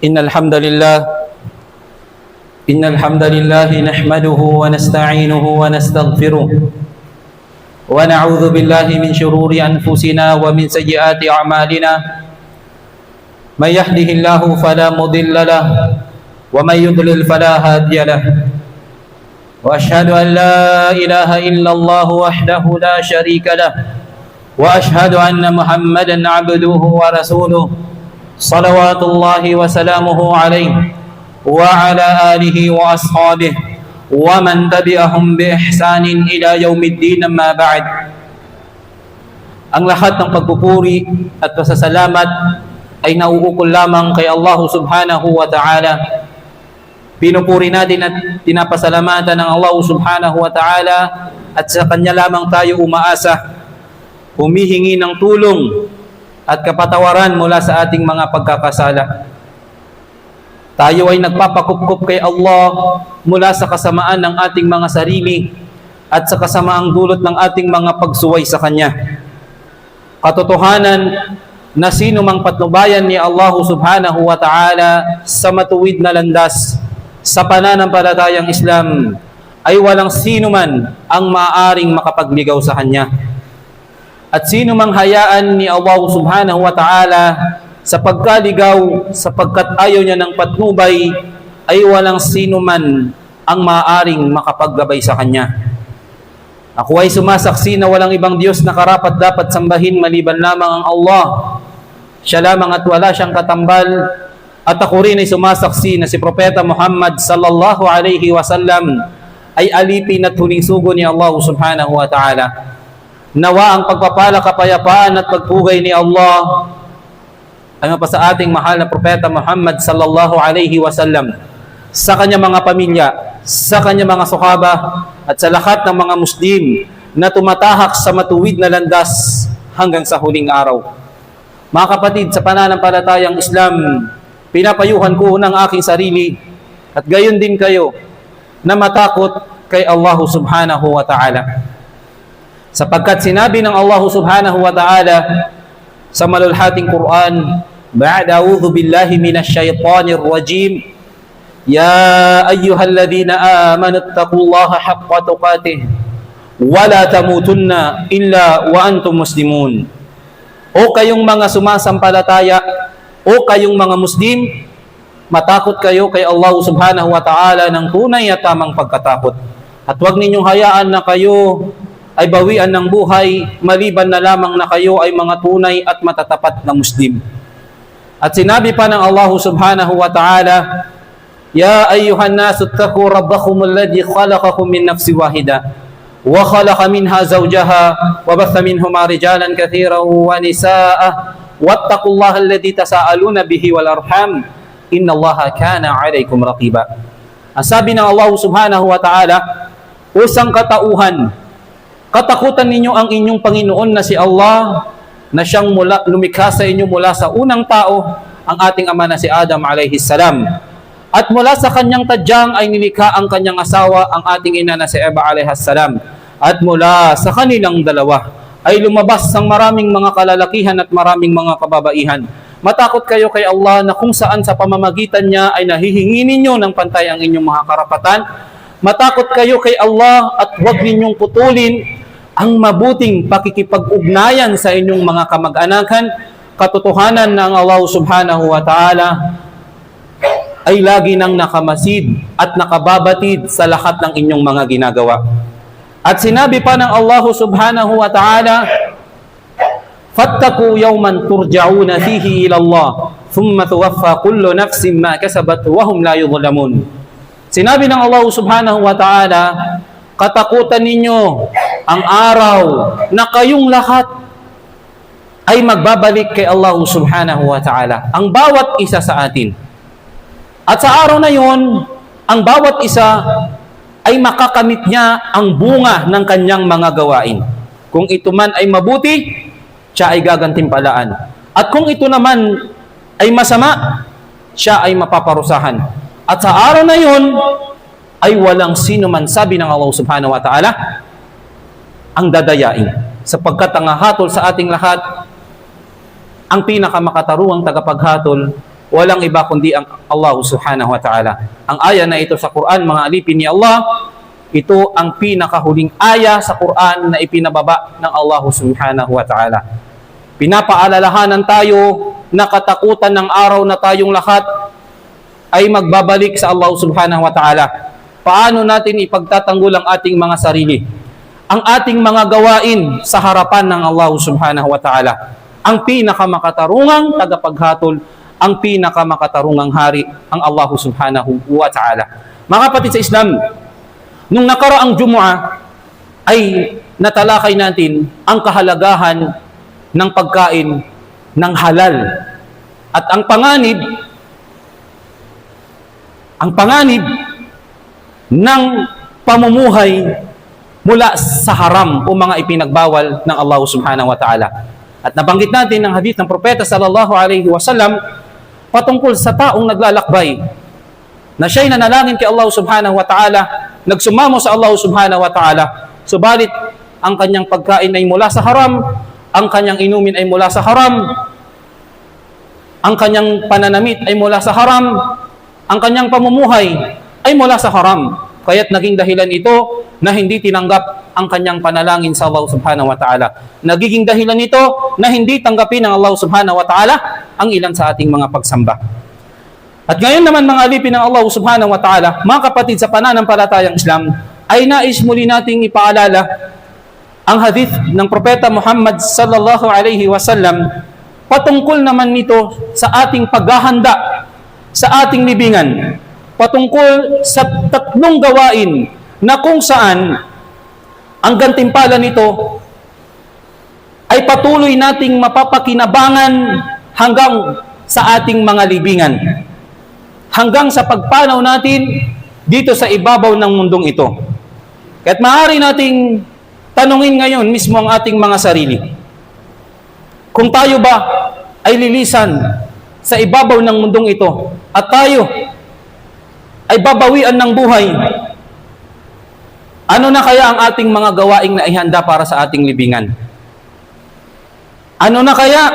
إن الحمد لله نحمده ونستعينه ونستغفره ونعوذ بالله من شرور أنفسنا ومن سيئات أعمالنا من يهده الله فلا مضل له ومن يضلل فلا هادي له وأشهد أن لا إله إلا الله وحده لا شريك له وأشهد أن محمدا عبده ورسوله صلوات الله وسلامه عليه وعلى آله وأصحابه ومن تبعهم بإحسان إلى يوم الدين. أما بعد, ang lahat ng pagpupuri at pasasalamat ay nauukol lamang kay Allah subhanahu wa ta'ala. Pinupuri natin at pinapasalamatan ng Allah subhanahu wa ta'ala at sa Kanya lamang tayo umaasa, humihingi ng tulong at kapatawaran mula sa ating mga pagkakasala. Tayo ay nagpapakupkup kay Allah mula sa kasamaan ng ating mga sarili at sa kasamaang dulot ng ating mga pagsuway sa Kanya. Katotohanan na sino mang patnubayan ni Allah subhanahu wa ta'ala sa matuwid na landas sa pananampalatayang Islam ay walang sino man ang maaaring makapagligaw sa Kanya. At sino mang hayaan ni Allah subhanahu wa ta'ala sa pagkaligaw sapagkat ayaw niya ng patnubay ay walang sino man ang maaaring makapaggabay sa Kanya. Ako ay sumasaksi na walang ibang Diyos na karapat dapat sambahin maliban lamang ang Allah. Siya lamang at wala siyang katambal. At ako rin ay sumasaksi na si Propeta Muhammad sallallahu alaihi wasallam ay alipin at huling sugo ni Allah subhanahu wa ta'ala. Nawa ang pagpapala, kapayapaan at pagpugay ni Allah ay mapasa ating mahal na Propeta Muhammad sallallahu alaihi wasallam, sa kanyang mga pamilya, sa kanyang mga sahaba at sa lahat ng mga Muslim na tumatahak sa matuwid na landas hanggang sa huling araw. Mga kapatid, sa pananampalatayang Islam, pinapayuhan ko ng aking sarili at gayon din kayo na matakot kay Allah subhanahu wa ta'ala. Sapagkat sinabi ng Allah subhanahu wa ta'ala sa malulhating Quran, ba'da a'udhu billahi minash shaytanir rajim, ya ayyuhalladhina amanu taqullaha haqqa tuqatih wa la tamutunna illa wa antum muslimun. O kayong mga sumasampalataya, o kayong mga Muslim, matakot kayo kay Allah subhanahu wa ta'ala ng tunay at tamang pagkatakot. At huwag ninyong hayaan na kayo ay bawian ng buhay maliban na lamang na kayo ay mga tunay at matatapat na Muslim. At sinabi pa ng Allah subhanahu wa ta'ala, ya ayyuhan nasu ttaqu rabbakum alladhi khalaqakum min nafsi wahida wa khalaqa minha zawjaha wa batha minhuma rijalan kathiran wa nisaa wattaqullaha alladhi tasaaluna bihi wal arham innallaha kana 'alaykum raqiba. Ang sabi ng Allah subhanahu wa ta'ala, usang katauhan, katakutan ninyo ang inyong Panginoon na si Allah, na siyang lumikha sa inyo mula sa unang tao, ang ating ama na si Adam alayhi salam. At mula sa kanyang tadyang ay nilikha ang kanyang asawa, ang ating ina na si Eva alayhi salam. At mula sa kanilang dalawa ay lumabas ang maraming mga kalalakihan at maraming mga kababaihan. Matakot kayo kay Allah na kung saan sa pamamagitan niya ay nahihingi ninyo ng pantay ang inyong mga karapatan. Matakot kayo kay Allah at huwag ninyong putulin ang mabuting pakikipag-ugnayan sa inyong mga kamag-anakan. Katotohanan na ang Allah subhanahu wa ta'ala ay lagi nang nakamasid at nakababatid sa lahat ng inyong mga ginagawa. At sinabi pa ng Allah subhanahu wa ta'ala, fattaku yawman turja'una fihi ila Allah thumma tuwaffa kullu nafsin ma kasabat wa hum la yudhlamun. Sinabi ng Allah subhanahu wa ta'ala, katakutan ninyo ang araw na kayong lahat ay magbabalik kay Allah subhanahu wa ta'ala, ang bawat isa sa atin. At sa araw na yon, ang bawat isa ay makakamit niya ang bunga ng kanyang mga gawain. Kung ito man ay mabuti, siya ay gagantimpalaan. At kung ito naman ay masama, siya ay mapaparusahan. At sa araw na yon, ay walang sino man, sabi ng Allah subhanahu wa ta'ala, ang dadayain. Sapagkat ang hatol sa ating lahat, ang pinakamakatarungang tagapaghatol, walang iba kundi ang Allah subhanahu wa ta'ala. Ang aya na ito sa Quran, mga alipin ni Allah, ito ang pinakahuling aya sa Quran na ipinababa ng Allah subhanahu wa ta'ala. Pinapaalalahanan tayo na katakutan ng araw na tayong lahat ay magbabalik sa Allah subhanahu wa ta'ala. Paano natin ipagtatanggol ang ating mga sarili? Ang ating mga gawain sa harapan ng Allah subhanahu wa ta'ala. Ang pinakamakatarungang tagapaghatol, ang pinakamakatarungang hari, ang Allah subhanahu wa ta'ala. Mga kapatid sa Islam, nung nakaraang Jumu'ah ay natalakay natin ang kahalagahan ng pagkain ng halal. At ang panganib ng pamumuhay mula sa haram o mga ipinagbawal ng Allah subhanahu wa ta'ala. At nabanggit natin ang hadith ng Propeta sallallahu alaihi wasallam patungkol sa taong naglalakbay na siya'y nanalangin kay Allah subhanahu wa ta'ala, nagsumamo sa Allah subhanahu wa ta'ala, subalit ang kanyang pagkain ay mula sa haram, ang kanyang inumin ay mula sa haram, ang kanyang pananamit ay mula sa haram, ang kanyang pamumuhay ay mula sa haram. Kaya't naging dahilan ito na hindi tinanggap ang kanyang panalangin sa Allah subhanahu wa ta'ala. Nagiging dahilan ito na hindi tanggapin ng Allah subhanahu wa ta'ala ang ilan sa ating mga pagsamba. At ngayon naman mga alipin ng Allah subhanahu wa ta'ala, mga kapatid sa pananampalatayang Islam, ay nais muli nating ipaalala ang hadith ng Propeta Muhammad sallallahu alaihi wasallam patungkol naman nito sa ating paghahanda sa ating libingan, patungkol sa tatlong gawain na kung saan ang gantimpala nito ay patuloy nating mapapakinabangan hanggang sa ating mga libingan, hanggang sa pagpanaw natin dito sa ibabaw ng mundong ito. Kaya't maaari nating tanungin ngayon mismo ang ating mga sarili, kung tayo ba ay lilisan sa ibabaw ng mundong ito at tayo ay babawian ng buhay, ano na kaya ang ating mga gawaing na ihanda para sa ating libingan? Ano na kaya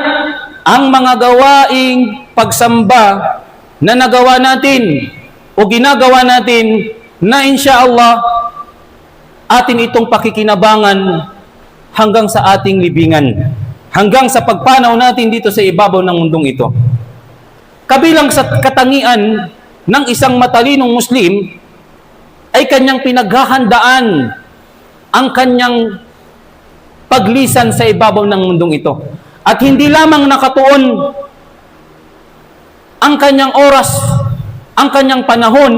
ang mga gawaing pagsamba na nagawa natin o ginagawa natin na insyaallah atin itong pakikinabangan hanggang sa ating libingan, hanggang sa pagpanaw natin dito sa ibabaw ng mundong ito? Kabilang sa katangian ng isang matalinong Muslim ay kanyang pinaghahandaan ang kanyang paglisan sa ibabaw ng mundong ito. At hindi lamang nakatuon ang kanyang oras, ang kanyang panahon,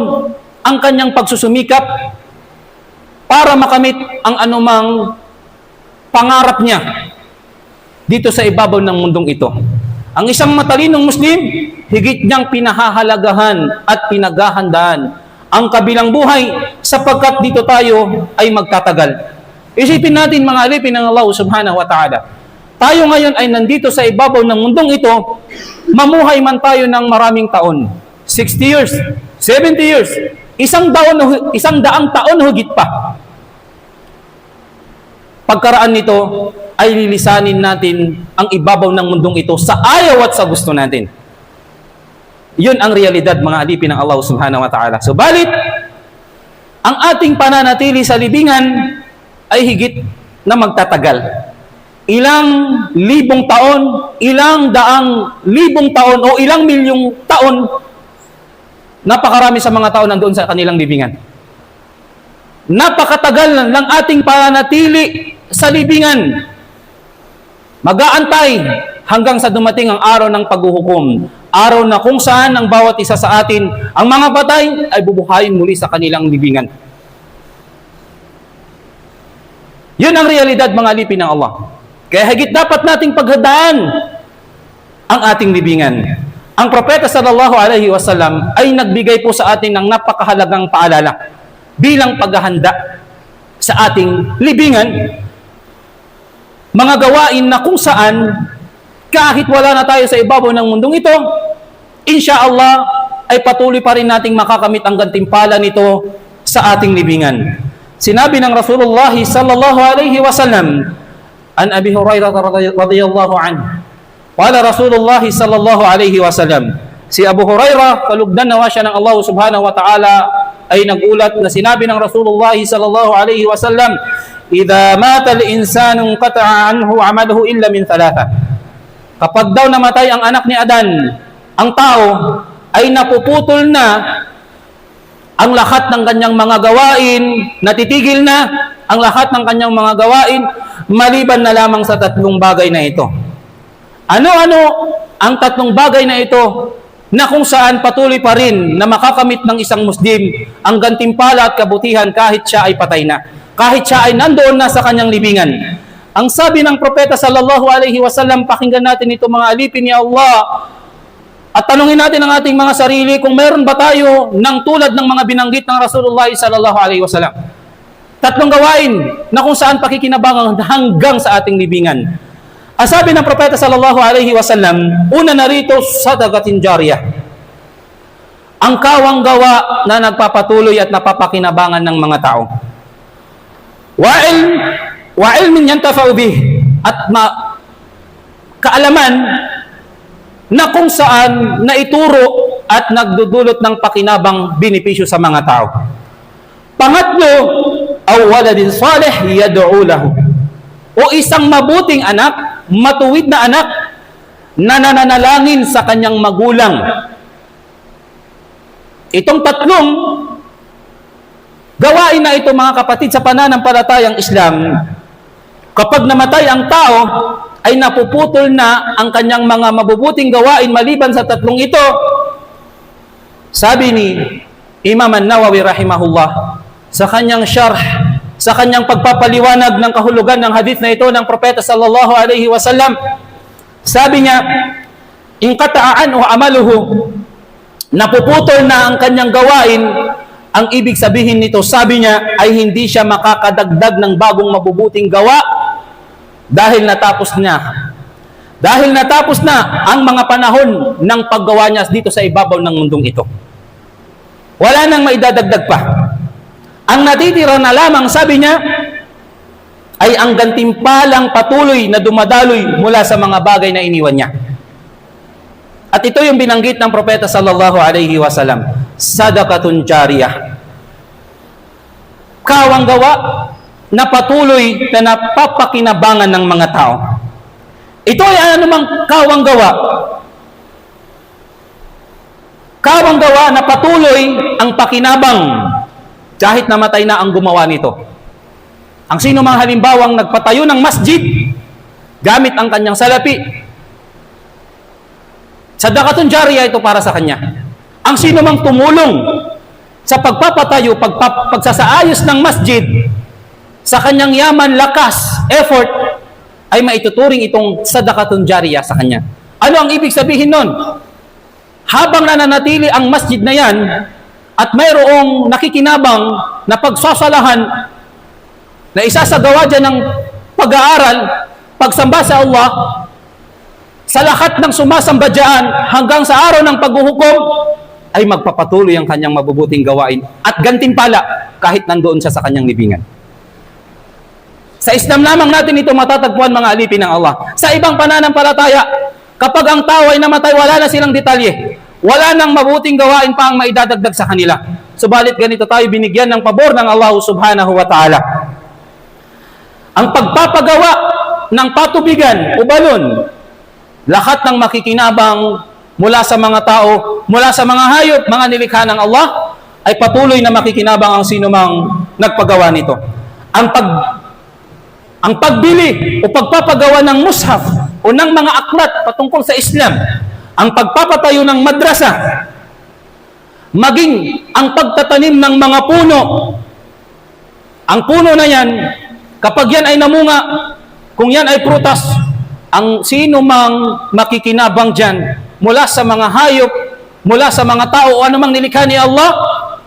ang kanyang pagsusumikap para makamit ang anumang pangarap niya dito sa ibabaw ng mundong ito. Ang isang matalinong Muslim, higit niyang pinahahalagahan at pinaghahandaan ang kabilang buhay sapagkat dito tayo ay magtatagal. Isipin natin mga alipin ng Allah subhanahu wa ta'ala. Tayo ngayon ay nandito sa ibabaw ng mundong ito, mamuhay man tayo ng maraming taon. 60 years, 70 years, isang daang taon higit pa. Pagkaraan nito ay lilisanin natin ang ibabaw ng mundong ito sa ayaw at sa gusto natin. Yun ang realidad mga alipin ng Allah subhanahu wa ta'ala. Subalit, ang ating pananatili sa libingan ay higit na magtatagal. Ilang libong taon, ilang daang libong taon o ilang milyong taon, napakarami sa mga tao nandoon sa kanilang libingan. Napakatagal ng ating pananatili sa libingan. Mag-aantay hanggang sa dumating ang araw ng paghuhukom. Araw na kung saan ang bawat isa sa atin, ang mga patay ay bubuhayin muli sa kanilang libingan. Yun ang realidad mga alipin ng Allah. Kaya higit dapat nating paghandaan ang ating libingan. Ang Propeta sallallahu alaihi wasallam ay nagbigay po sa atin ng napakahalagang paalala bilang paghahanda sa ating libingan. Mga gawain na kung saan kahit wala na tayo sa ibabaw ng mundong ito, insyaallah ay patuloy pa rin nating makakamit ang gantimpala nito sa ating libingan. Sinabi ng Rasulullah sallallahu alaihi wasallam an Abi Hurairah radhiyallahu anhu, qala Rasulullah sallallahu alaihi wasallam, si Abu Hurairah, kalugdan nawa siya ng Allah subhanahu wa ta'ala, ay nagulat na sinabi ng Rasulullah sallallahu alaihi wasallam, idha mata al-insanu qata'a anhu 'amaluhu illa min thalatha. Kapag daw namatay ang anak ni Adan, ang tao ay napuputol na ang lahat ng kanyang mga gawain, natitigil na ang lahat ng kanyang mga gawain, maliban na lamang sa tatlong bagay na ito. Ano-ano ang tatlong bagay na ito na kung saan patuloy pa rin na makakamit ng isang Muslim ang gantimpala at kabutihan kahit siya ay patay na, kahit siya ay nandoon na sa kanyang libingan. Ang sabi ng propeta sallallahu alaihi wasallam, pakinggan natin ito mga alipin ni Allah, at tanungin natin ang ating mga sarili kung meron ba tayo ng tulad ng mga binanggit ng Rasulullah sallallahu alaihi wasallam. Tatlong gawain na kung saan pakikinabangan hanggang sa ating libingan. Ang sabi ng propeta sallallahu alaihi wasallam, una na rito, sadaqatin jariyah. Ang kawang gawa na nagpapatuloy at napapakinabangan ng mga tao. Wa ilmin yantafa'u bih, at kaalaman na kung saan naituro at nagdudulot ng pakinabang benepisyo sa mga tao. Pangatlo, aw waladin salih yad'u lahu, o isang mabuting anak, matuwid na anak na nananalangin sa kanyang magulang. Itong tatlong gawain na ito, mga kapatid, sa pananampalatayang Islam, kapag namatay ang tao, ay napuputol na ang kanyang mga mabubuting gawain maliban sa tatlong ito. Sabi ni Imam An-Nawawi rahimahullah sa kanyang syarh, sa kanyang pagpapaliwanag ng kahulugan ng hadith na ito ng propeta sallallahu alaihi wasallam, sabi niya, in qata'a anhu amaluhu, napuputol na ang kanyang gawain. Ang ibig sabihin nito, sabi niya, ay hindi siya makakadagdag ng bagong mabubuting gawa dahil natapos na. Dahil natapos na ang mga panahon ng paggawa niya dito sa ibabaw ng mundong ito. Wala nang maidadagdag pa. Ang natitira na lamang, sabi niya, ay ang gantimpalang patuloy na dumadaloy mula sa mga bagay na iniwan niya. At ito yung binanggit ng propeta sallallahu alaihi wasallam, sadaqatun jariyah. Kawang gawa na patuloy na napapakinabangan ng mga tao. Ito ay anumang kawang gawa. Kawang gawa na patuloy ang pakinabang kahit namatay na ang gumawa nito. Ang sino mang halimbawang nagpatayo ng masjid gamit ang kanyang salapi, sadaqatun jariyah ito para sa kanya. Ang sino mang tumulong sa pagpapatayo, pagsasaayos ng masjid, sa kanyang yaman, lakas, effort, ay maituturing itong sadaqatun jariyah sa kanya. Ano ang ibig sabihin nun? Habang nananatili ang masjid na yan, at mayroong nakikinabang na pagsasalahan na isasagawa dyan ng pag-aaral, pagsamba sa Allah, sa lahat ng sumasamba dyan hanggang sa araw ng paghuhukom, ay magpapatuloy ang kanyang mabubuting gawain at gantimpala kahit nandoon siya sa kanyang libingan. Sa Islam lamang natin ito matatagpuan, mga alipin ng Allah. Sa ibang pananampalataya, kapag ang tao ay namatay, wala na silang detalye. Wala nang mabuting gawain pa ang maidadagdag sa kanila. Subalit ganito tayo binigyan ng pabor ng Allah subhanahu wa ta'ala. Ang pagpapagawa ng patubigan o balon, lahat ng makikinabang mula sa mga tao, mula sa mga hayop, mga nilikha ng Allah, ay patuloy na makikinabang ang sino mang nagpagawa nito. Ang pagbili o pagpapagawa ng mushaf o ng mga aklat patungkol sa Islam, ang pagpapatayo ng madrasa, maging ang pagtatanim ng mga puno. Ang puno na yan, kapag yan ay namunga, kung yan ay prutas, ang sino mang makikinabang dyan, mula sa mga hayop, mula sa mga tao o anumang nilikha ni Allah,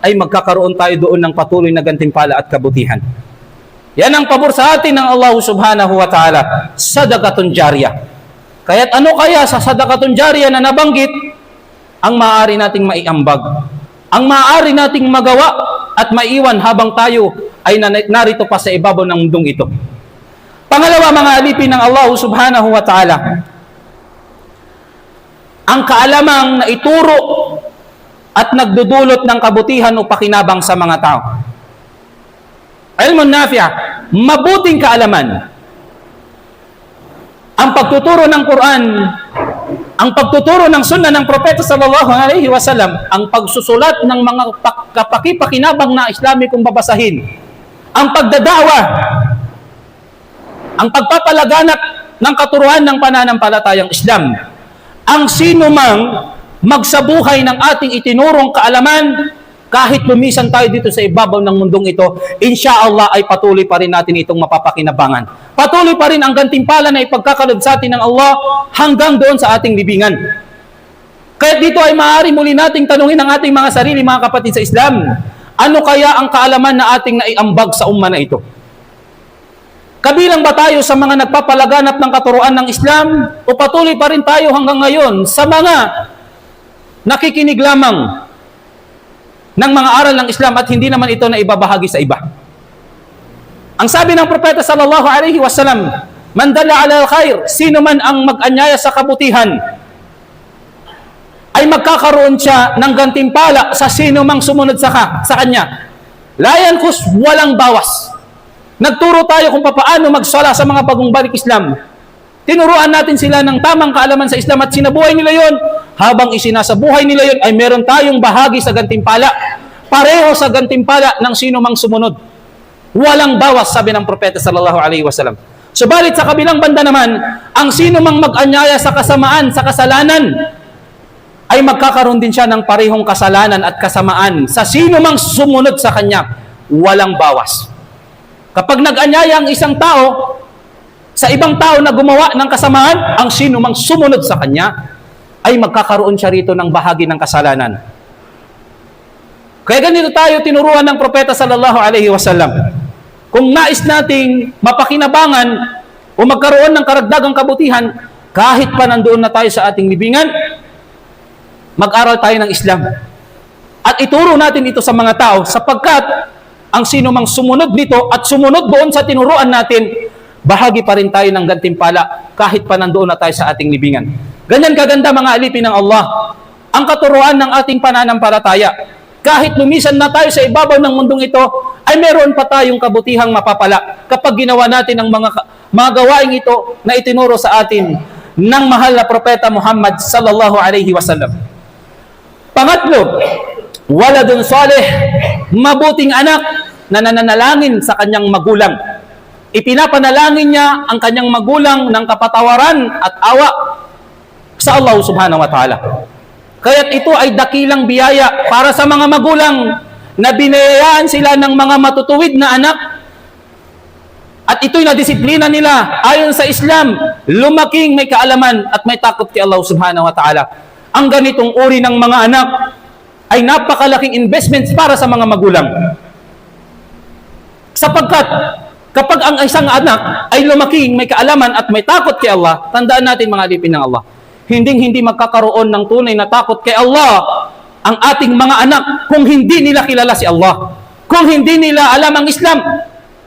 ay magkakaroon tayo doon ng patuloy na gantimpala at kabutihan. Yan ang pabor sa atin ng Allah subhanahu wa ta'ala, sadaqatun jariyah. Kaya't ano kaya sa sadaqatun jariyah na nabanggit ang maaari nating maiambag, ang maaari nating magawa at maiwan habang tayo ay narito pa sa ibabaw ng mundong ito. Pangalawa, mga alipin ng Allah subhanahu wa ta'ala, ang kaalamang na ituro at nagdudulot ng kabutihan o pakinabang sa mga tao. Ilmun nafi', mabuting kaalaman. Ang pagtuturo ng Quran, ang pagtuturo ng sunnah ng propeta sallallahu alaihi wasallam, ang pagsusulat ng mga kapakipakinabang na Islamikong babasahin, ang pagdadawa, ang pagpapalaganap ng katuruan ng pananampalatayang Islam, ang sino mang magsabuhay ng ating itinurong kaalaman, kahit lumisan tayo dito sa ibabaw ng mundong ito, insyaallah ay patuloy pa rin natin itong mapapakinabangan. Patuloy pa rin ang gantimpala na ipagkakaloob sa atin ng Allah hanggang doon sa ating libingan. Kaya dito ay maaari muli nating tanungin ang ating mga sarili, mga kapatid sa Islam, ano kaya ang kaalaman na ating naiambag sa umma na ito? Kabilang ba tayo sa mga nagpapalaganap ng katuruan ng Islam o patuloy pa rin tayo hanggang ngayon sa mga nakikinig lamang ng mga aral ng Islam at hindi naman ito na ibabahagi sa iba? Ang sabi ng propeta sallallahu alaihi wasallam, man dalla ala al-khair, sino man ang mag-anyaya sa kabutihan, ay magkakaroon siya ng gantimpala sa sino mang sumunod sa kanya. Layan kus, walang bawas. Nagturo tayo kung paano magsala sa mga bagong balik Islam. Tinuruan natin sila ng tamang kaalaman sa Islam at sinabuhay nila yon. Habang isinasabuhay nila yon, ay meron tayong bahagi sa gantimpala. Pareho sa gantimpala ng sino mang sumunod. Walang bawas, sabi ng propeta sallallahu alaihi wasallam. Subalit sa kabilang banda naman, ang sino mang mag-anyaya sa kasamaan, sa kasalanan, ay magkakaroon din siya ng parehong kasalanan at kasamaan sa sino mang sumunod sa kanya. Walang bawas. Kapag nag-anyaya ang isang tao sa ibang tao na gumawa ng kasamaan, ang sino mang sumunod sa kanya ay magkakaroon siya rito ng bahagi ng kasalanan. Kaya ganito tayo tinuruan ng propeta sallallahu alaihi wasallam. Kung nais nating mapakinabangan o magkaroon ng karagdagang kabutihan, kahit pa nandoon na tayo sa ating libingan, mag-aral tayo ng Islam. At ituro natin ito sa mga tao sapagkat ang sino mang sumunod nito at sumunod doon sa tinuruan natin, bahagi pa rin tayo ng gantimpala kahit pa nandoon na tayo sa ating libingan. Ganyan kaganda, mga alipin ng Allah, ang katuruan ng ating pananampalataya. Kahit lumisan na tayo sa ibabaw ng mundong ito, ay meron pa tayong kabutihang mapapala kapag ginawa natin ang mga gawaing ito na itinuro sa atin ng mahal na propeta Muhammad sallallahu alaihi wasallam. Pangatlo, waladun salih, mabuting anak na nananalangin sa kanyang magulang. Ipinapanalangin niya ang kanyang magulang ng kapatawaran at awa sa Allah subhanahu wa ta'ala. Kaya't ito ay dakilang biyaya para sa mga magulang na binayaan sila ng mga matutuwid na anak at ito'y nadisiplina nila ayon sa Islam, lumaking may kaalaman at may takot kay Allah subhanahu wa ta'ala. Ang ganitong uri ng mga anak ay napakalaking investments para sa mga magulang. Sapagkat kapag ang isang anak ay lumaking may kaalaman at may takot kay Allah, tandaan natin, mga alipin ng Allah, hindi magkakaroon ng tunay na takot kay Allah ang ating mga anak kung hindi nila kilala si Allah, kung hindi nila alam ang Islam.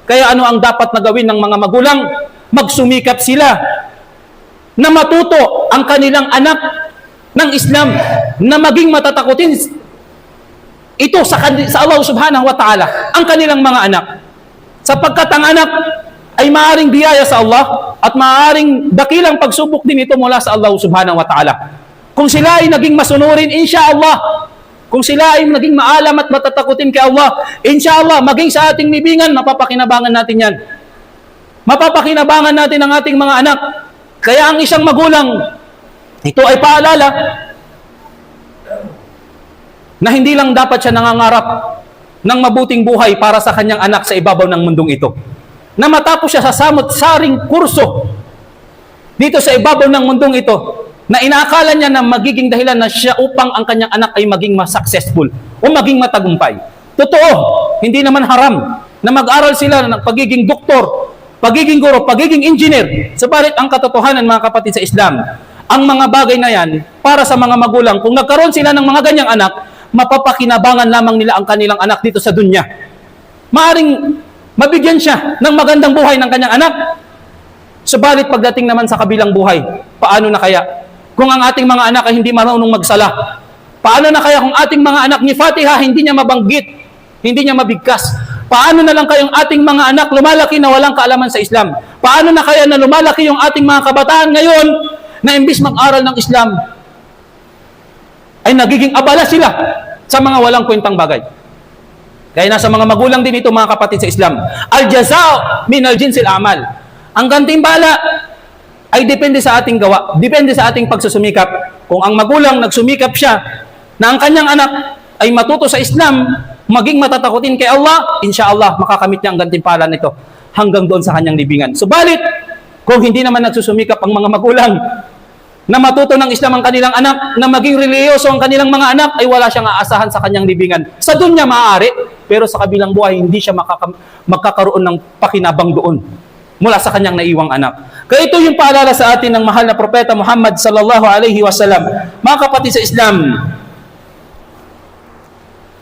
Kaya ano ang dapat na gawin ng mga magulang? Magsumikap sila na matuto ang kanilang anak ng Islam, na maging matatakutin ito sa Allah subhanahu wa ta'ala, ang kanilang mga anak. Sapagkat ang anak ay maaaring biyaya sa Allah at maaaring dakilang pagsubok din ito mula sa Allah subhanahu wa ta'ala. Kung sila ay naging masunurin, insyaallah, kung sila ay naging maalam at matatakutin kay Allah, insyaallah, maging sa ating libingan, mapapakinabangan natin yan. Mapapakinabangan natin ang ating mga anak. Kaya ang isang magulang, ito ay paalala na hindi lang dapat siya nangangarap ng mabuting buhay para sa kanyang anak sa ibabaw ng mundong ito, na matapos siya sa samot-saring kurso dito sa ibabaw ng mundong ito, na inaakala niya na magiging dahilan na siya upang ang kanyang anak ay maging mas successful o maging matagumpay. Totoo, hindi naman haram na mag-aral sila ng pagiging doktor, pagiging guro, pagiging engineer. Subalit ang katotohanan, mga kapatid sa Islam, ang mga bagay na yan, para sa mga magulang, kung nagkaroon sila ng mga ganyang anak, mapapakinabangan lamang nila ang kanilang anak dito sa dunya. Maaring mabigyan siya ng magandang buhay ng kanyang anak. Subalit pagdating naman sa kabilang buhay, paano na kaya? Kung ang ating mga anak ay hindi marunong magsala, paano na kaya kung ating mga anak ni Fatiha hindi niya mabanggit, hindi niya mabigkas? Paano na lang kayong ating mga anak lumalaki na walang kaalaman sa Islam? Paano na kaya na lumalaki yung ating mga kabataan ngayon na imbis mag-aral ng Islam, ay nagiging abala sila sa mga walang kwentang bagay? Kaya nasa mga magulang din ito, mga kapatid sa Islam. Al-jazaa min al-jinsil a'mal. Ang gantimbala ay depende sa ating gawa, depende sa ating pagsusumikap. Kung ang magulang nagsumikap siya na ang kanyang anak ay matuto sa Islam, maging matatakutin kay Allah, insyaAllah makakamit niya ang gantimpala nito hanggang doon sa kanyang libingan. Subalit, kung hindi naman nagsusumikap ang mga magulang na matuto ng Islam ang kanilang anak, na maging reliyoso ang kanilang mga anak, ay wala siyang aasahan sa kanyang libingan. Sa dunya maaari, pero sa kabilang buhay, hindi siya magkakaroon ng pakinabang doon mula sa kanyang naiwang anak. Kaya ito yung paalala sa atin ng mahal na propeta Muhammad sallallahu alaihi wasallam. Mga kapatid sa Islam,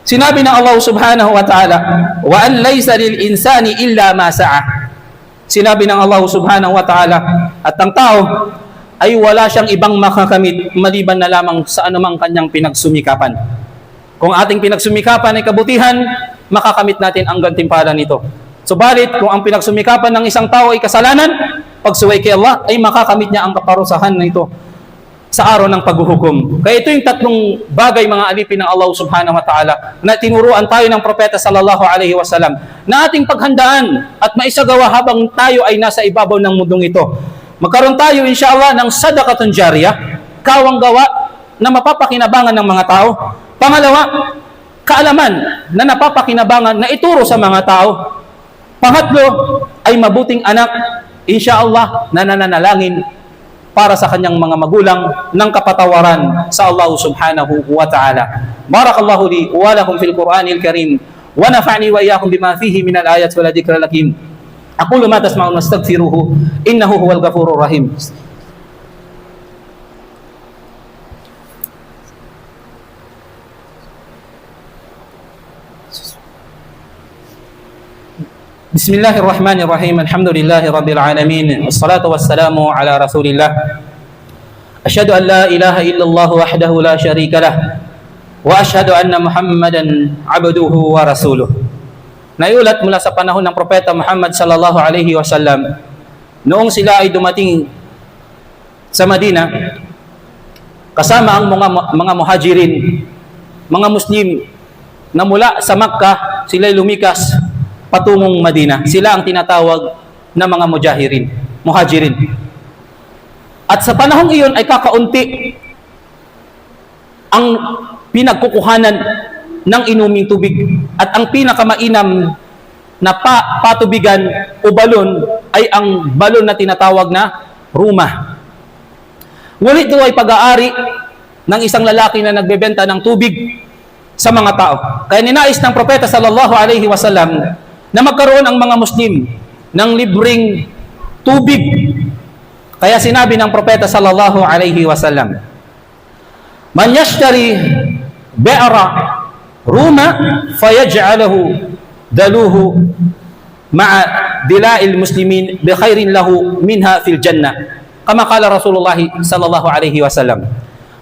sinabi ng Allah subhanahu wa ta'ala, wa an laysa lil insani illa ma sa'a. Sinabi ng Allah subhanahu wa ta'ala, at ang tao ay wala siyang ibang makakamit maliban na lamang sa anumang kanyang pinagsumikapan. Kung ating pinagsumikapan ay kabutihan, makakamit natin ang gantimpala nito. Subalit, kung ang pinagsumikapan ng isang tao ay kasalanan, pagsuway kay Allah, ay makakamit niya ang kaparusahan nito sa araw ng paghuhukom. Kaya ito yung tatlong bagay, mga alipin ng Allah subhanahu wa ta'ala, na tinuruan tayo ng propeta sallallahu alaihi wasallam na ating paghandaan at maisagawa habang tayo ay nasa ibabaw ng mundong ito. Magkaroon tayo insyaAllah ng sadaqatun jariyah, kawang gawa na mapapakinabangan ng mga tao. Pangalawa, kaalaman na napapakinabangan na ituro sa mga tao. Pangatlo, ay mabuting anak, insyaAllah, na nananalangin para sa kanyang mga magulang ng kapatawaran sa Allah subhanahu wa ta'ala. Barakallahu li wa lakum fil Qur'anil Karim wa nafa'ni wa iyyakum bima fihi min al-ayat wal dhikril hakim. Aqulu ma tasma'un wastaghfiruhu innahu huwal ghafurur rahim. Bismillahirrahmanirrahim. Alhamdulillahi rabbil alamin. Wassalatu wassalamu ala Rasulillah. Asyhadu an la ilaha illallah wahdahu la syarika lah wa asyhadu anna Muhammadan abduhu wa rasuluh. Naiulat mula sa panahon ng propeta Muhammad sallallahu alaihi wasallam, noong sila ay dumating sa Madina kasama ang mga muhajirin, mga Muslim na mula sa Makkah sila ay lumikas patungong Madina. Sila ang tinatawag na mga muhajirin. At sa panahong iyon ay kakaunti ang pinagkukuhanan ng inuming tubig. At ang pinakamainam na patubigan o balon ay ang balon na tinatawag na rumah. Ngunit ito ay pag-aari ng isang lalaki na nagbebenta ng tubig sa mga tao. Kaya ninais ng propeta sallallahu alaihi wasallam na magkaroon ang mga Muslim ng libreng tubig. Kaya sinabi ng propeta sallallahu alaihi wasallam, man yashtari bi'ra ruma fayaj'alahu daluhu ma'a dila'il muslimin bi khairin lahu minha fil jannah, kama qala Rasulullah sallallahu alaihi wasallam.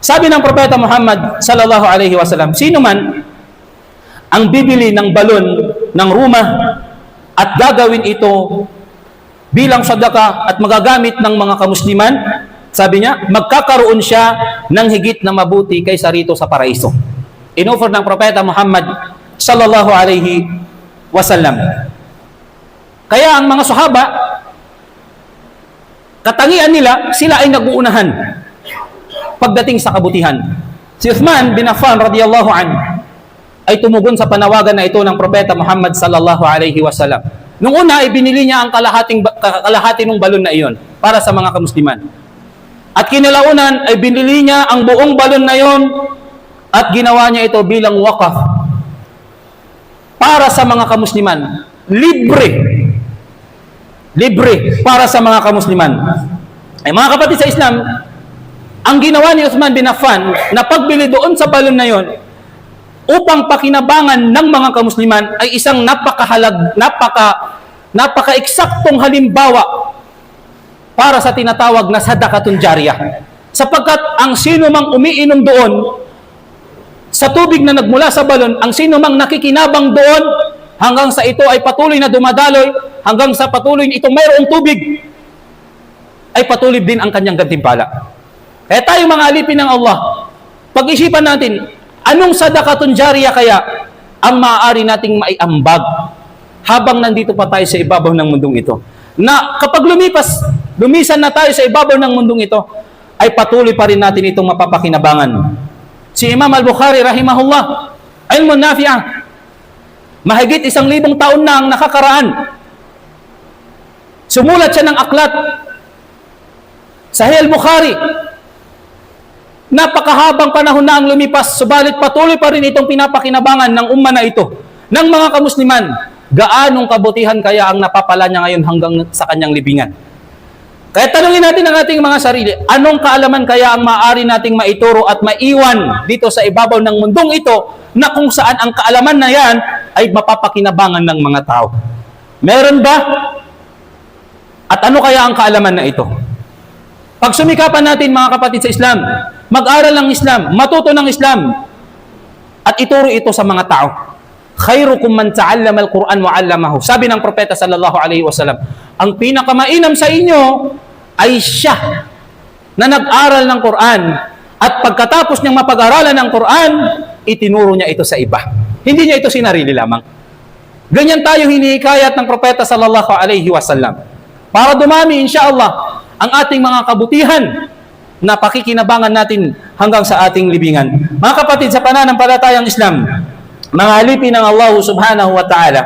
Sabi ng propeta Muhammad sallallahu alaihi wasallam, sino man ang bibili ng balon ng rumah at gagawin ito bilang sadaka at magagamit ng mga kamusliman, sabi niya, magkakaroon siya ng higit na mabuti kaysa rito sa paraiso. Inoffer ng propeta Muhammad sallallahu alaihi wasallam. Kaya ang mga sahaba, katangian nila, sila ay nag-uunahan pagdating sa kabutihan. Si Uthman bin Affan radiyallahu anhu ay tumugon sa panawagan na ito ng propeta Muhammad sallallahu alaihi wasallam. Nung una ay binili niya ang kalahati ng balon na iyon para sa mga kamusliman. At kinalaunan ay binili niya ang buong balon na iyon at ginawa niya ito bilang wakaf para sa mga kamusliman. Libre para sa mga kamusliman. Ay mga kapatid sa Islam, ang ginawa ni Uthman bin Affan na pagbili doon sa balon na iyon upang pakinabangan ng mga kamusliman ay isang napaka-eksaktong halimbawa para sa tinatawag na sadaqatun jariyah. Sapagkat ang sino mang umiinom doon sa tubig na nagmula sa balon, ang sino mang nakikinabang doon hanggang sa ito ay patuloy na dumadaloy, hanggang sa patuloy itong mayroong tubig, ay patuloy din ang kanyang gantimpala. Kaya tayo mga alipin ng Allah, pag-isipan natin, anong sadaqatun jariyah kaya ang maaari nating maiambag habang nandito pa tayo sa ibabaw ng mundong ito? Na kapag lumisan na tayo sa ibabaw ng mundong ito, ay patuloy pa rin natin itong mapapakinabangan. Si Imam Al-Bukhari rahimahullah, ilmun nafi'ah, mahigit 1,000 taon na ang nakakaraan. Sumulat siya ng aklat. Sahih Al-Bukhari, napakahabang panahon na ang lumipas, subalit patuloy pa rin itong pinapakinabangan ng umma na ito, ng mga kamusliman. Gaanong kabutihan kaya ang napapala niya ngayon hanggang sa kanyang libingan? Kaya tanungin natin ang ating mga sarili, anong kaalaman kaya ang maaari nating maituro at maiwan dito sa ibabaw ng mundong ito na kung saan ang kaalaman na yan ay mapapakinabangan ng mga tao? Meron ba? At ano kaya ang kaalaman na ito? Pag sumikapan natin mga kapatid sa Islam, mag-aral ng Islam, matuto ng Islam, at ituro ito sa mga tao. Khairukum man ta'allama al-Quran wa 'allamahu. Sabi ng propeta sallallahu alaihi wasallam, ang pinakamainam sa inyo ay siya na nag-aral ng Quran at pagkatapos niyang mapag-aralan ng Quran, itinuro niya ito sa iba. Hindi niya ito sinarili lamang. Ganyan tayo hinihikayat ng propeta sallallahu alaihi wasallam. Para dumami insyaallah ang ating mga kabutihan na pakikinabangan natin hanggang sa ating libingan. Mga kapatid sa pananampalatayang Islam, mga alipin ng Allah subhanahu wa ta'ala,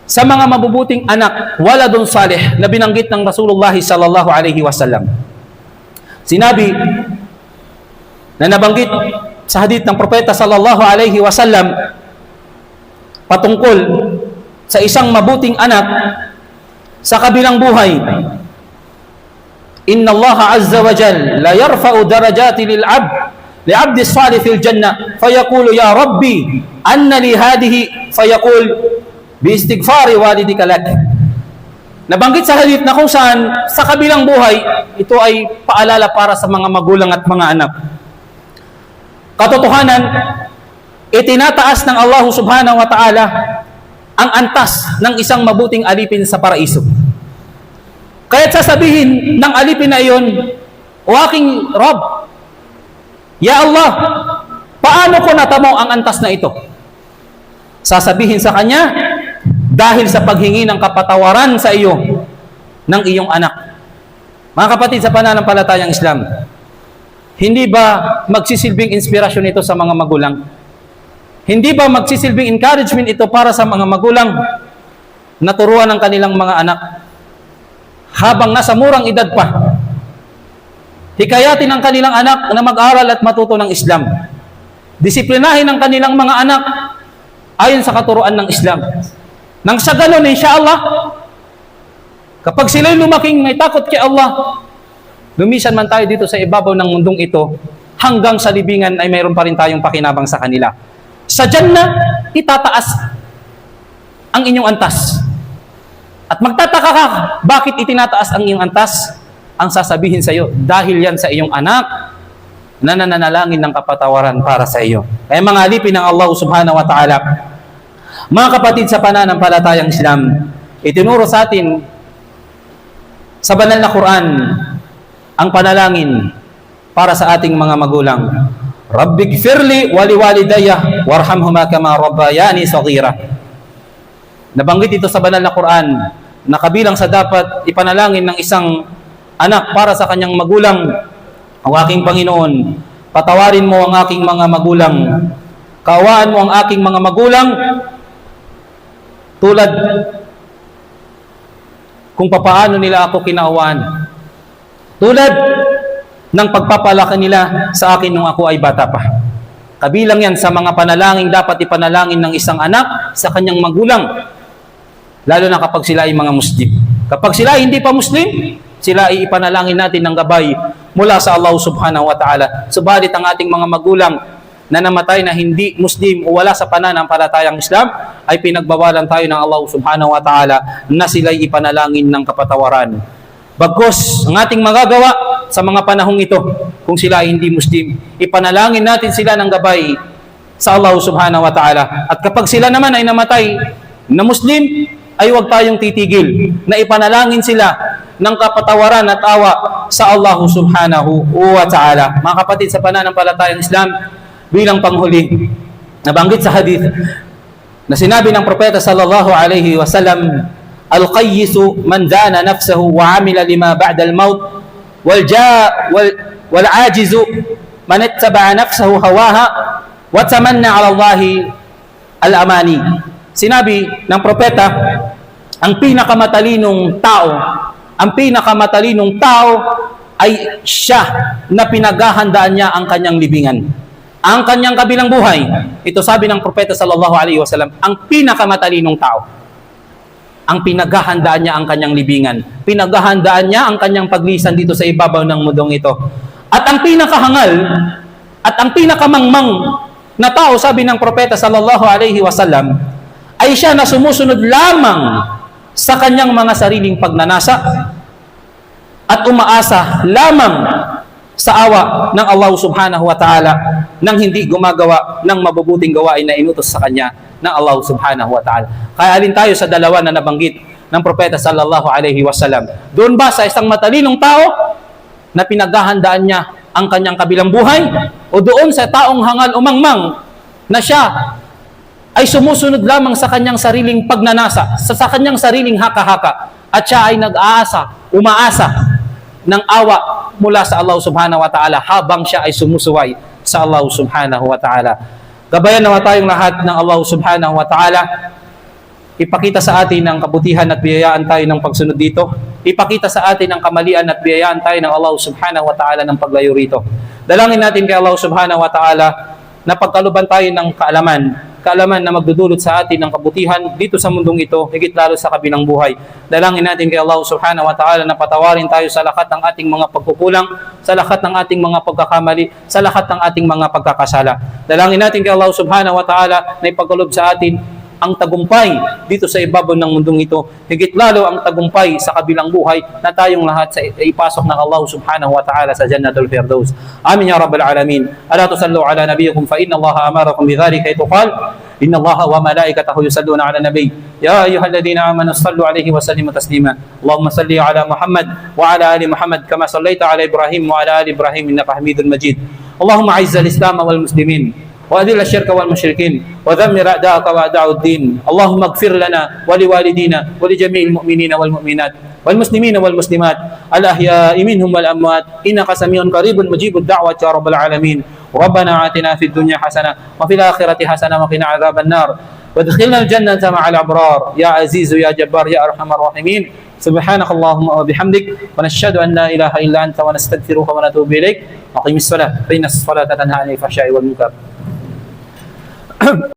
sa mga mabubuting anak, waladun salih, na binanggit ng Rasulullah sallallahu alaihi wasallam. Sinabi na nabanggit sa hadith ng propeta sallallahu alaihi wasallam patungkol sa isang mabuting anak sa kabilang buhay. Inna Allah azza wa jal la yarfa'u darajati li'abdi salih fil jannah fayaqulu ya rabbi anna li hadihi fayaqul bi istighfari walidika lak. Nabanggit sa hadith na kung saan sa kabilang buhay ito ay paalala para sa mga magulang at mga anak. Katotohanan, itinataas ng Allah subhanahu wa ta'ala ang antas ng isang mabuting alipin sa paraiso. Kaya't sasabihin ng alipin na iyon, o aking Rabb, Ya Allah, paano ko natamo ang antas na ito? Sasabihin sa kanya, dahil sa paghingi ng kapatawaran sa iyo ng iyong anak. Mga kapatid sa pananampalatayang Islam, hindi ba magsisilbing inspirasyon ito sa mga magulang? Hindi ba magsisilbing encouragement ito para sa mga magulang na turuan ng kanilang mga anak habang nasa murang edad pa? Hikayatin ang kanilang anak na mag-aral at matuto ng Islam. Disiplinahin ang kanilang mga anak ayon sa katuruan ng Islam. Nang sa ganun, insyaallah, kapag sila'y lumaking may takot kay Allah, lumisan man tayo dito sa ibabaw ng mundong ito, hanggang sa libingan ay mayroon pa rin tayong pakinabang sa kanila. Sa Jannah, itataas ang inyong antas. At magtataka ka, bakit itinataas ang iyong antas? Ang sasabihin sa iyo, dahil yan sa iyong anak na nananalangin ng kapatawaran para sa iyo. Kaya mga alipin ng Allah subhanahu wa ta'ala, mga kapatid sa pananampalatayang Islam, itinuro sa atin sa banal na Quran ang panalangin para sa ating mga magulang. Rabbighfirli wa liwalidayya warhamhuma kama rabbayani saghira. Nabanggit ito sa banal na Quran na kabilang sa dapat ipanalangin ng isang anak para sa kanyang magulang. O aking Panginoon, patawarin mo ang aking mga magulang. Kaawaan mo ang aking mga magulang tulad kung papaano nila ako kinaawaan. Tulad ng pagpapalaki nila sa akin nung ako ay bata pa. Kabilang yan sa mga panalangin dapat ipanalangin ng isang anak sa kanyang magulang. Lalo na kapag sila ay mga Muslim. Kapag sila ay hindi pa Muslim, sila ay ipanalangin natin ng gabay mula sa Allah subhanahu wa ta'ala. Subalit ang ating mga magulang, na namatay na hindi Muslim o wala sa pananampalatayang Islam, ay pinagbawalan tayo ng Allah subhanahu wa ta'ala na sila'y ipanalangin ng kapatawaran. Bagkus, ang ating magagawa sa mga panahong ito, kung sila ay hindi Muslim, ipanalangin natin sila ng gabay sa Allah subhanahu wa ta'ala. At kapag sila naman ay namatay na Muslim, ay huwag tayong titigil na ipanalangin sila ng kapatawaran at awa sa Allah subhanahu wa ta'ala. Mga kapatid sa pananampalatayang Islam, bilang panghuli, nabanggit sa hadith na sinabi ng propeta sallallahu alaihi wasallam, al-qayyisu man dana nafsahu wa amila lima ba'da al-maut wal ajizu man ittaba'a nafsahu hawaha wa tamanna 'ala Allahi al-amani. Sinabi ng propeta, ang pinakamatalinong tao ay siya na pinaghahandaan niya ang kanyang libingan, ang kanyang kabilang buhay. Ito sabi ng propeta sallallahu alaihi wasallam, ang pinakamatalinong tao, ang pinaghahandaan niya ang kanyang libingan, pinaghahandaan niya ang kanyang paglisan dito sa ibabaw ng mundong ito. At ang pinakahangal at ang pinakamangmang na tao, sabi ng propeta sallallahu alaihi wasallam, ay siya na sumusunod lamang sa kanyang mga sariling pagnanasa at umaasa lamang sa awa ng Allah subhanahu wa ta'ala nang hindi gumagawa ng mabubuting gawain na inutos sa kanya ng Allah subhanahu wa ta'ala. Kaya alin tayo sa dalawa na nabanggit ng propeta sallallahu alaihi wasallam? Doon ba sa isang matalinong tao na pinaghahandaan niya ang kanyang kabilang buhay, o doon sa taong hangal umangmang na siya ay sumusunod lamang sa kanyang sariling pagnanasa, sa kanyang sariling haka-haka, at siya ay umaasa ng awa mula sa Allah subhanahu wa ta'ala habang siya ay sumusuway sa Allah subhanahu wa ta'ala. Gabayan naman tayong lahat ng Allah subhanahu wa ta'ala. Ipakita sa atin ang kabutihan at biyayaan tayo ng pagsunod dito. Ipakita sa atin ang kamalian at biyayaan tayo ng Allah subhanahu wa ta'ala ng paglayo rito. Dalangin natin kay Allah subhanahu wa ta'ala na pagkaluban tayo ng kaalaman na magdudulot sa atin ng kabutihan dito sa mundong ito, higit lalo sa kabilang buhay. Dalangin natin kay Allah subhanahu wa ta'ala na patawarin tayo sa lahat ng ating mga pagkukulang, sa lahat ng ating mga pagkakamali, sa lahat ng ating mga pagkakasala. Dalangin natin kay Allah subhanahu wa ta'ala na ipagkaloob sa atin ang tagumpay dito sa ibabaw ng mundong ito, higit lalo ang tagumpay sa kabilang buhay na tayong lahat sa ipasok ng Allah subhanahu wa ta'ala sa Jannatul Firdaus. Amin ya Rabbal Alamin. Ala tusallu ala nabiyikum fa inna Allah amarakum bidhalika ay tuqal, inna Allah wa malaikatahu yusalluna ala nabiy. Ya ayyuhalladhina amanu sallu alayhi wa sallimu taslima. Allahumma salli ala Muhammad wa ala ali Muhammad kama sallaita ala Ibrahim wa ala ali Ibrahim innaka Hamidul Majid. Allahumma a'izz al-Islam wal muslimin وأذل الشرك والمشركين ودمر أعداءك وأعداء الدين. اللهم اغفر لنا ولوالدينا ولجميع المؤمنين والمؤمنات والمسلمين والمسلمات الأحياء منهم والأموات إنك سميع قريب مجيب الدعوة يا رب العالمين. ربنا آتنا في الدنيا حسنة وفي الآخرة حسنة وقنا عذاب النار وادخلنا الجنة مع الأبرار يا عزيز يا جبار يا أرحم الراحمين. سبحانك اللهم وبحمدك ونشهد أن لا إله إلا أنت ونستغفرك ونتوب إليك. أقم الصلاة فإن الصلاة تنهى عن الفحشاء والمنكر.